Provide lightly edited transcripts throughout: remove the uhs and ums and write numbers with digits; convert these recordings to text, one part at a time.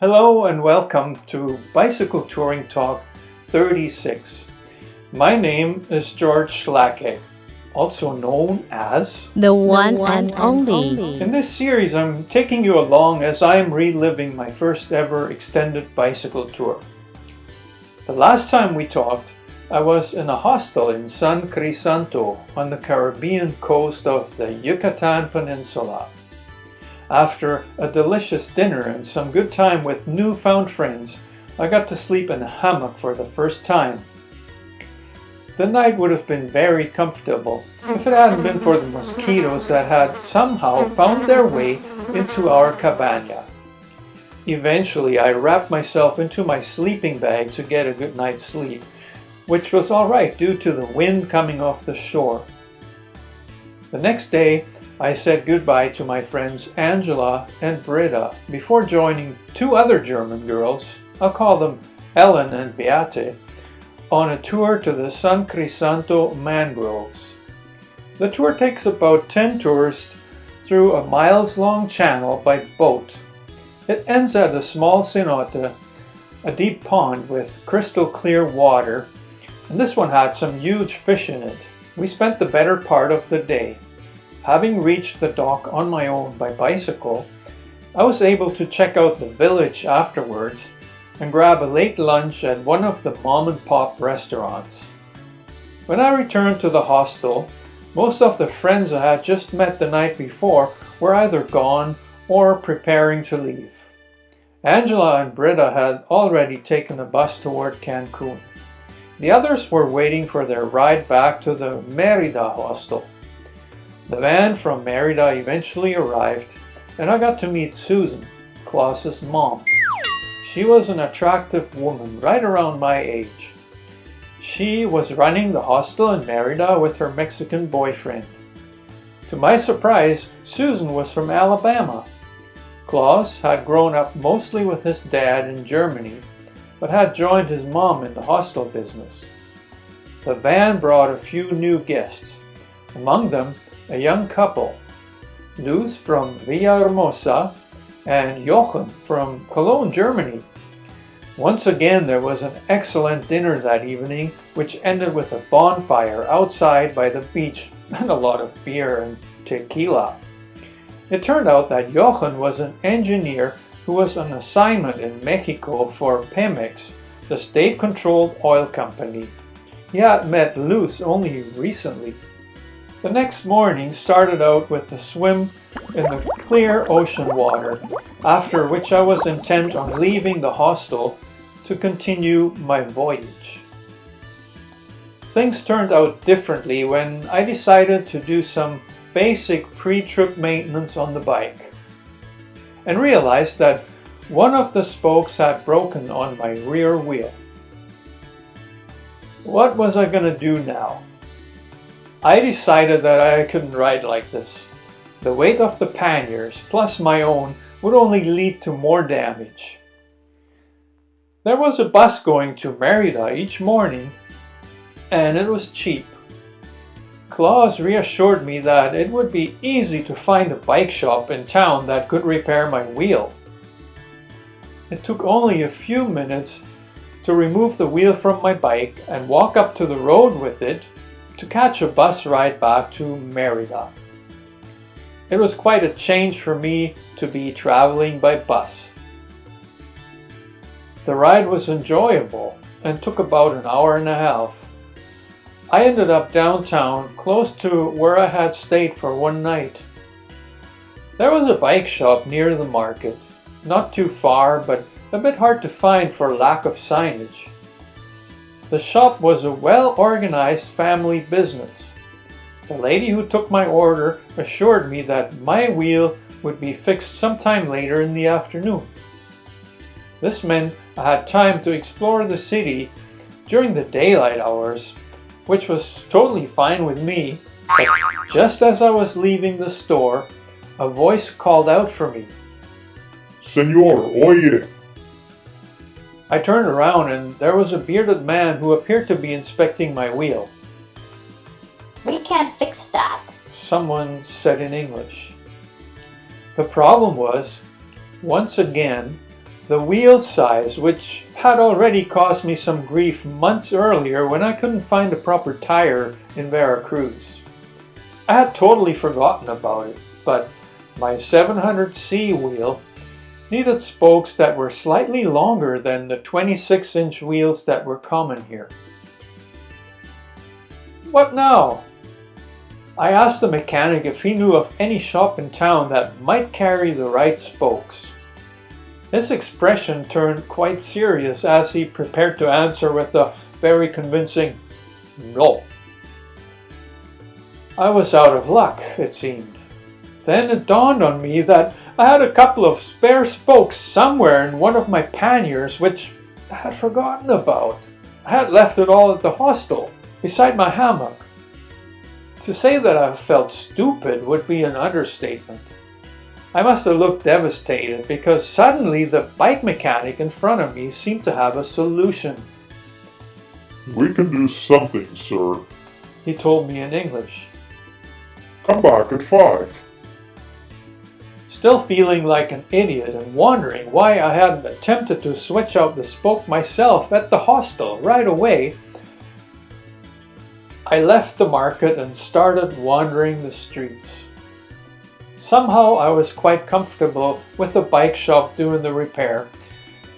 Hello and welcome to Bicycle Touring Talk 36. My name is George Schlacke, also known as The one and only. In this series, I'm taking you along as I am reliving my first ever extended bicycle tour. The last time we talked, I was in a hostel in San Crisanto on the Caribbean coast of the Yucatan Peninsula. After a delicious dinner and some good time with newfound friends, I got to sleep in a hammock for the first time. The night would have been very comfortable if it hadn't been for the mosquitoes that had somehow found their way into our cabana. Eventually, I wrapped myself into my sleeping bag to get a good night's sleep, which was alright due to the wind coming off the shore. The next day, I said goodbye to my friends Angela and Merida before joining two other German girls, I'll call them Ellen and Beate, on a tour to the San Crisanto Mangroves. The tour takes about 10 tourists through a miles-long channel by boat. It ends at a small cenote, a deep pond with crystal clear water, and this one had some huge fish in it. We spent the better part of the day. Having reached the dock on my own by bicycle, I was able to check out the village afterwards and grab a late lunch at one of the mom-and-pop restaurants. When I returned to the hostel, most of the friends I had just met the night before were either gone or preparing to leave. Angela and Britta had already taken a bus toward Cancun. The others were waiting for their ride back to the Merida hostel. The van from Merida eventually arrived, and I got to meet Susan, Klaus's mom. She was an attractive woman right around my age. She was running the hostel in Merida with her Mexican boyfriend. To my surprise, Susan was from Alabama. Klaus had grown up mostly with his dad in Germany, but had joined his mom in the hostel business. The van brought a few new guests, among them a young couple, Luz from Villahermosa and Jochen from Cologne, Germany. Once again, there was an excellent dinner that evening, which ended with a bonfire outside by the beach and a lot of beer and tequila. It turned out that Jochen was an engineer who was on assignment in Mexico for Pemex, the state-controlled oil company. He had met Luz only recently. The next morning started out with a swim in the clear ocean water, after which I was intent on leaving the hostel to continue my voyage. Things turned out differently when I decided to do some basic pre-trip maintenance on the bike, and realized that one of the spokes had broken on my rear wheel. What was I going to do now? I decided that I couldn't ride like this. The weight of the panniers plus my own would only lead to more damage. There was a bus going to Merida each morning, and it was cheap. Klaus reassured me that it would be easy to find a bike shop in town that could repair my wheel. It took only a few minutes to remove the wheel from my bike and walk up to the road with it to catch a bus ride back to Merida. It was quite a change for me to be traveling by bus. The ride was enjoyable and took about an hour and a half. I ended up downtown, close to where I had stayed for one night. There was a bike shop near the market, not too far, but a bit hard to find for lack of signage. The shop was a well-organized family business. The lady who took my order assured me that my wheel would be fixed sometime later in the afternoon. This meant I had time to explore the city during the daylight hours, which was totally fine with me. But just as I was leaving the store, a voice called out for me. Senor, oye! I turned around and there was a bearded man who appeared to be inspecting my wheel. We can't fix that. Someone said in English. The problem was, once again, The wheel size, which had already caused me some grief months earlier when I couldn't find a proper tire in Veracruz. I had totally forgotten about it, but my 700C wheel needed spokes that were slightly longer than the 26-inch wheels that were common here. What now? I asked the mechanic if he knew of any shop in town that might carry the right spokes. His expression turned quite serious as he prepared to answer with a very convincing no. I was out of luck, it seemed. Then it dawned on me that I had a couple of spare spokes somewhere in one of my panniers which I had forgotten about. I had left it all at the hostel, beside my hammock. To say that I felt stupid would be an understatement. I must have looked devastated because suddenly the bike mechanic in front of me seemed to have a solution. We can do something, sir. He told me in English. Come back at 5. Still feeling like an idiot and wondering why I hadn't attempted to switch out the spoke myself at the hostel right away, I left the market and started wandering the streets. Somehow I was quite comfortable with the bike shop doing the repair,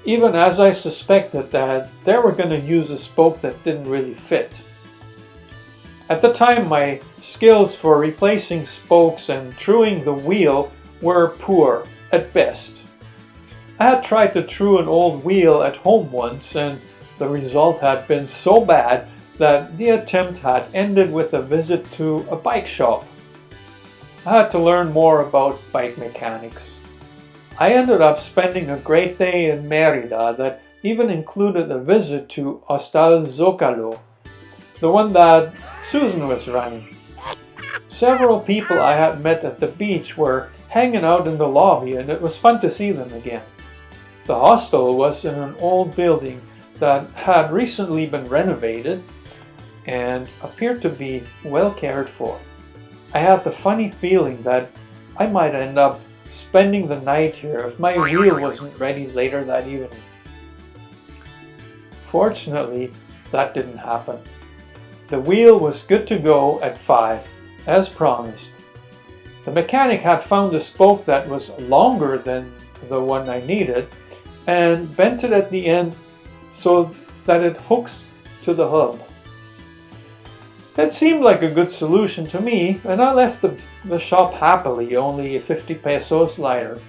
even as I suspected that they were going to use a spoke that didn't really fit. At the time, my skills for replacing spokes and truing the wheel were poor at best. I had tried to true an old wheel at home once, and the result had been so bad that the attempt had ended with a visit to a bike shop. I had to learn more about bike mechanics. I ended up spending a great day in Merida that even included a visit to Hostel Zocalo, the one that Susan was running. Several people I had met at the beach were hanging out in the lobby, and it was fun to see them again. The hostel was in an old building that had recently been renovated and appeared to be well cared for. I had the funny feeling that I might end up spending the night here if my wheel wasn't ready later that evening. Fortunately, that didn't happen. The wheel was good to go at 5, as promised. The mechanic had found a spoke that was longer than the one I needed and bent it at the end so that it hooks to the hub. It seemed like a good solution to me, and I left the shop happily, only 50 pesos lighter.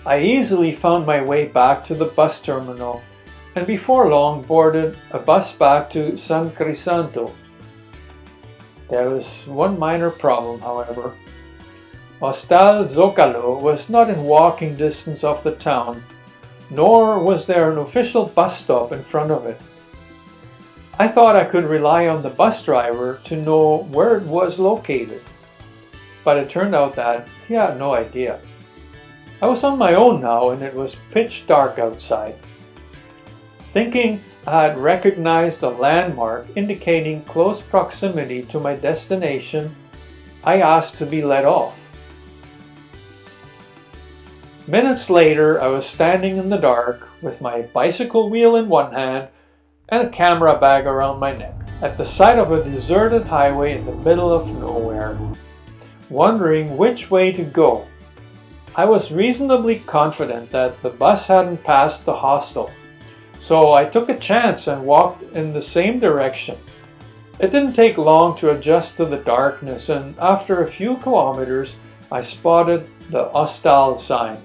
I easily found my way back to the bus terminal, and before long boarded a bus back to San Crisanto. There was one minor problem, however. Hostel Zocalo was not in walking distance of the town, nor was there an official bus stop in front of it. I thought I could rely on the bus driver to know where it was located, but it turned out that he had no idea. I was on my own now, and it was pitch dark outside. Thinking I had recognized a landmark indicating close proximity to my destination, I asked to be let off. Minutes later, I was standing in the dark with my bicycle wheel in one hand and a camera bag around my neck, at the side of a deserted highway in the middle of nowhere, wondering which way to go. I was reasonably confident that the bus hadn't passed the hostel, so I took a chance and walked in the same direction. It didn't take long to adjust to the darkness, and after a few kilometers, I spotted the hostel sign.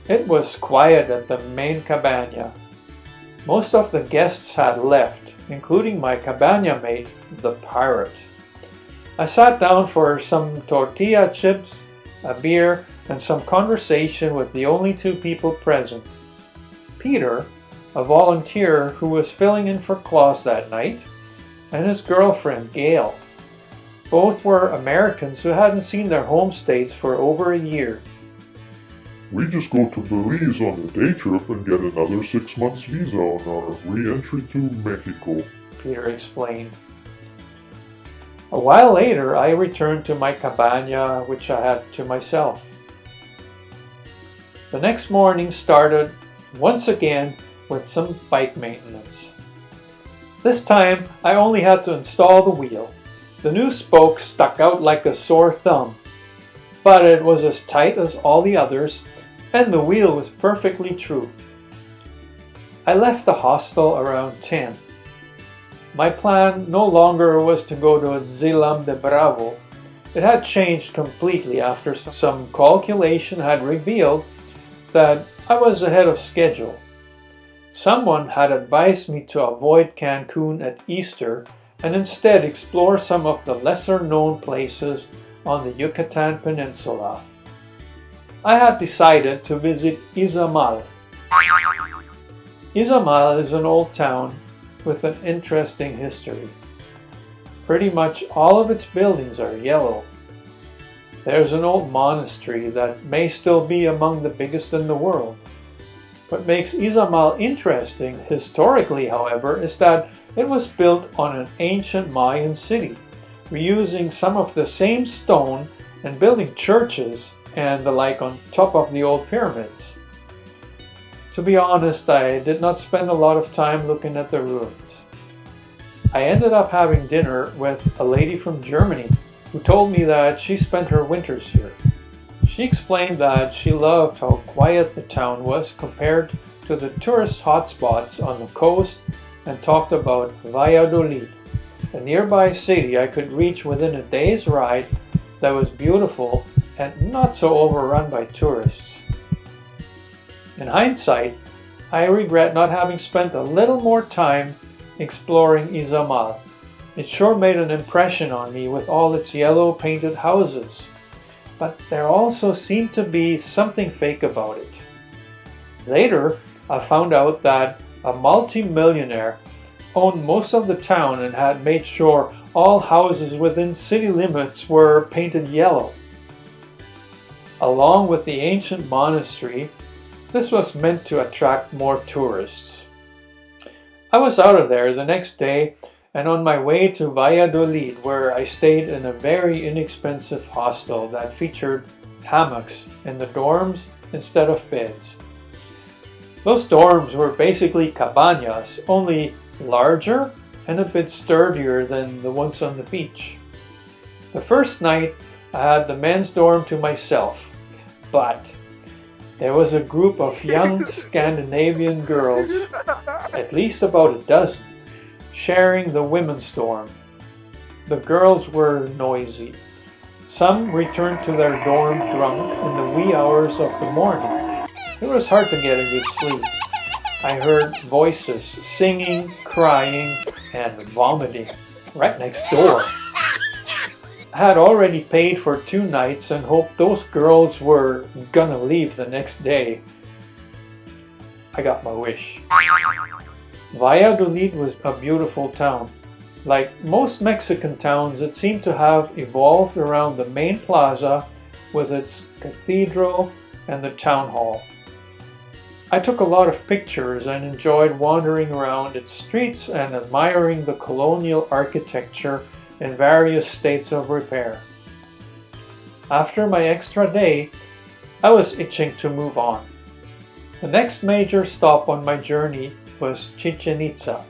It was quiet at the main cabana. Most of the guests had left, including my cabana mate, the pirate. I sat down for some tortilla chips, a beer, and some conversation with the only 2 people present. Peter, a volunteer who was filling in for Klaus that night, and his girlfriend, Gail. Both were Americans who hadn't seen their home states for over a year. We just go to Belize on a day trip and get another 6 months visa on our re-entry to Mexico, Peter explained. A while later, I returned to my cabana, which I had to myself. The next morning started once again with some bike maintenance. This time I only had to install the wheel. The new spoke stuck out like a sore thumb, but it was as tight as all the others and the wheel was perfectly true. I left the hostel around 10. My plan no longer was to go to Zilam de Bravo. It had changed completely after some calculation had revealed that I was ahead of schedule. Someone had advised me to avoid Cancun at Easter and instead explore some of the lesser known places on the Yucatan Peninsula. I had decided to visit Izamal. Izamal is an old town with an interesting history. Pretty much all of its buildings are yellow. There's an old monastery that may still be among the biggest in the world. What makes Izamal interesting historically, however, is that it was built on an ancient Mayan city, reusing some of the same stone and building churches and the like on top of the old pyramids. To be honest, I did not spend a lot of time looking at the ruins. I ended up having dinner with a lady from Germany who told me that she spent her winters here. She explained that she loved how quiet the town was compared to the tourist hotspots on the coast and talked about Valladolid, a nearby city I could reach within a day's ride that was beautiful and not so overrun by tourists. In hindsight, I regret not having spent a little more time exploring Izamal. It sure made an impression on me with all its yellow painted houses, but there also seemed to be something fake about it. Later, I found out that a multi-millionaire owned most of the town and had made sure all houses within city limits were painted yellow. Along with the ancient monastery, this was meant to attract more tourists. I was out of there the next day and on my way to Valladolid, where I stayed in a very inexpensive hostel that featured hammocks in the dorms instead of beds. Those dorms were basically cabañas, only larger and a bit sturdier than the ones on the beach. The first night I had the men's dorm to myself, but there was a group of young Scandinavian girls, at least about a dozen, sharing the women's dorm. The girls were noisy. Some returned to their dorm drunk in the wee hours of the morning. It was hard to get a good sleep. I heard voices singing, crying, and vomiting right next door. I had already paid for 2 nights and hoped those girls were gonna leave the next day. I got my wish. Valladolid was a beautiful town. Like most Mexican towns, it seemed to have evolved around the main plaza with its cathedral and the town hall. I took a lot of pictures and enjoyed wandering around its streets and admiring the colonial architecture in various states of repair. After my extra day, I was itching to move on. The next major stop on my journey was Chichen Itza,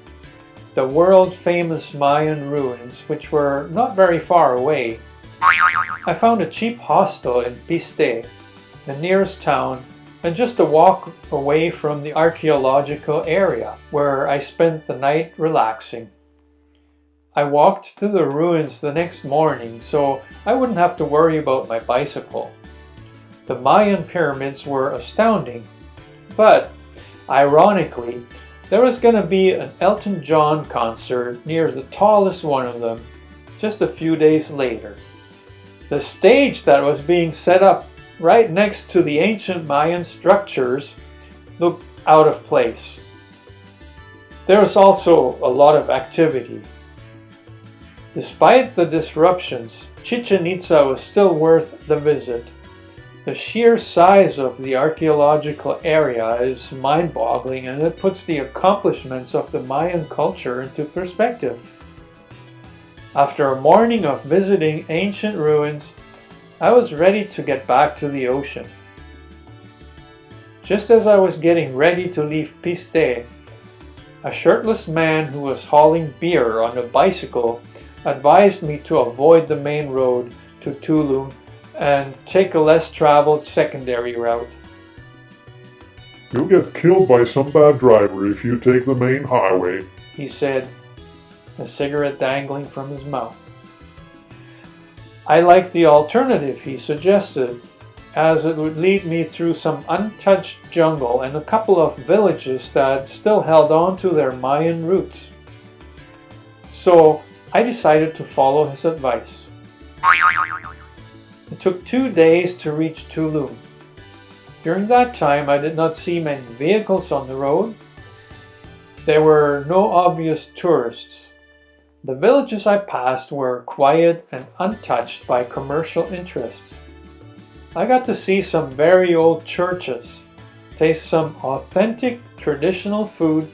the world-famous Mayan ruins, which were not very far away. I found a cheap hostel in Piste, the nearest town, and just a walk away from the archaeological area, where I spent the night relaxing. I walked to the ruins the next morning so I wouldn't have to worry about my bicycle. The Mayan pyramids were astounding, but ironically, there was going to be an Elton John concert near the tallest one of them just a few days later. The stage that was being set up right next to the ancient Mayan structures looked out of place. There was also a lot of activity. Despite the disruptions, Chichen Itza was still worth the visit. The sheer size of the archaeological area is mind-boggling, and it puts the accomplishments of the Mayan culture into perspective. After a morning of visiting ancient ruins, I was ready to get back to the ocean. Just as I was getting ready to leave Piste, a shirtless man who was hauling beer on a bicycle advised me to avoid the main road to Tulum and take a less traveled secondary route. You'll get killed by some bad driver if you take the main highway, he said, a cigarette dangling from his mouth. I liked the alternative he suggested, as it would lead me through some untouched jungle and a couple of villages that still held on to their Mayan roots. So I decided to follow his advice. It took 2 days to reach Tulum. During that time, I did not see many vehicles on the road. There were no obvious tourists. The villages I passed were quiet and untouched by commercial interests. I got to see some very old churches, taste some authentic traditional food,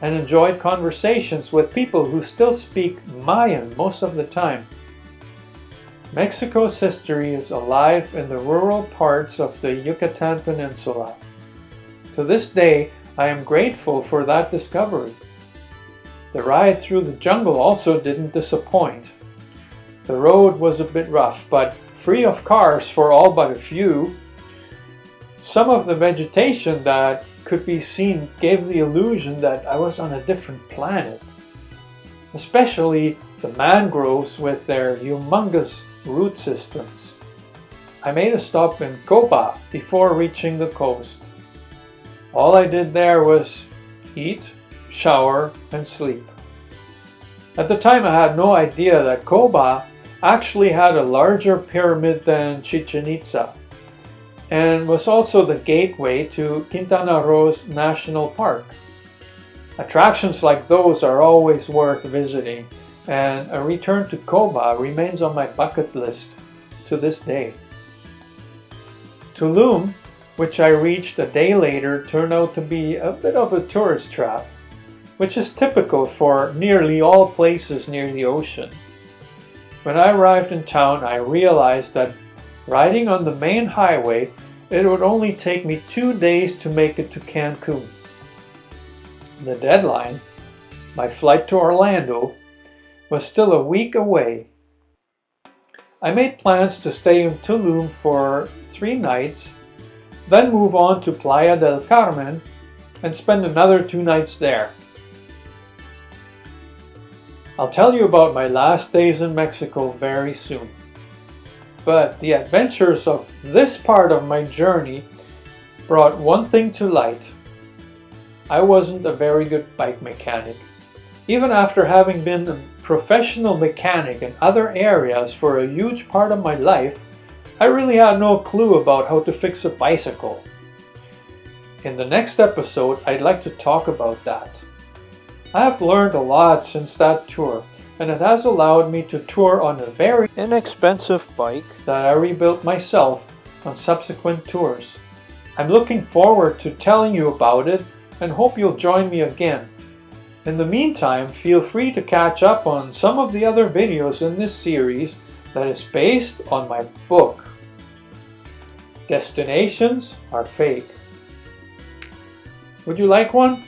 and enjoyed conversations with people who still speak Mayan most of the time. Mexico's history is alive in the rural parts of the Yucatan Peninsula. To this day, I am grateful for that discovery. The ride through the jungle also didn't disappoint. The road was a bit rough, but free of cars for all but a few. Some of the vegetation that could be seen gave the illusion that I was on a different planet. Especially the mangroves with their humongous root systems. I made a stop in Copa before reaching the coast. All I did there was eat, shower, and sleep. At the time I had no idea that Coba actually had a larger pyramid than Chichen Itza and was also the gateway to Quintana Roo's National Park. Attractions like those are always worth visiting, and a return to Coba remains on my bucket list to this day. Tulum, which I reached a day later, turned out to be a bit of a tourist trap, which is typical for nearly all places near the ocean. When I arrived in town, I realized that riding on the main highway, it would only take me 2 days to make it to Cancun. The deadline, my flight to Orlando, was still a week away. I made plans to stay in Tulum for 3 nights, then move on to Playa del Carmen and spend another 2 nights there. I'll tell you about my last days in Mexico very soon. But the adventures of this part of my journey brought one thing to light. I wasn't a very good bike mechanic. Even after having been a professional mechanic in other areas for a huge part of my life, I really had no clue about how to fix a bicycle. In the next episode, I'd like to talk about that. I have learned a lot since that tour, and it has allowed me to tour on a very inexpensive bike that I rebuilt myself on subsequent tours. I'm looking forward to telling you about it and hope you'll join me again. In the meantime, feel free to catch up on some of the other videos in this series that is based on my book, Destinations Are Fake. Would you like one?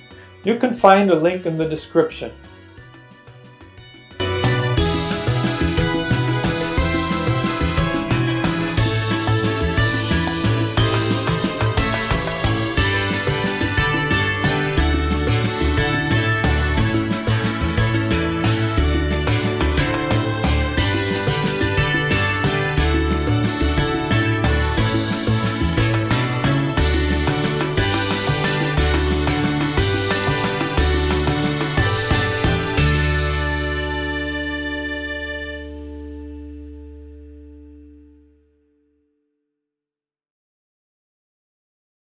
You can find a link in the description.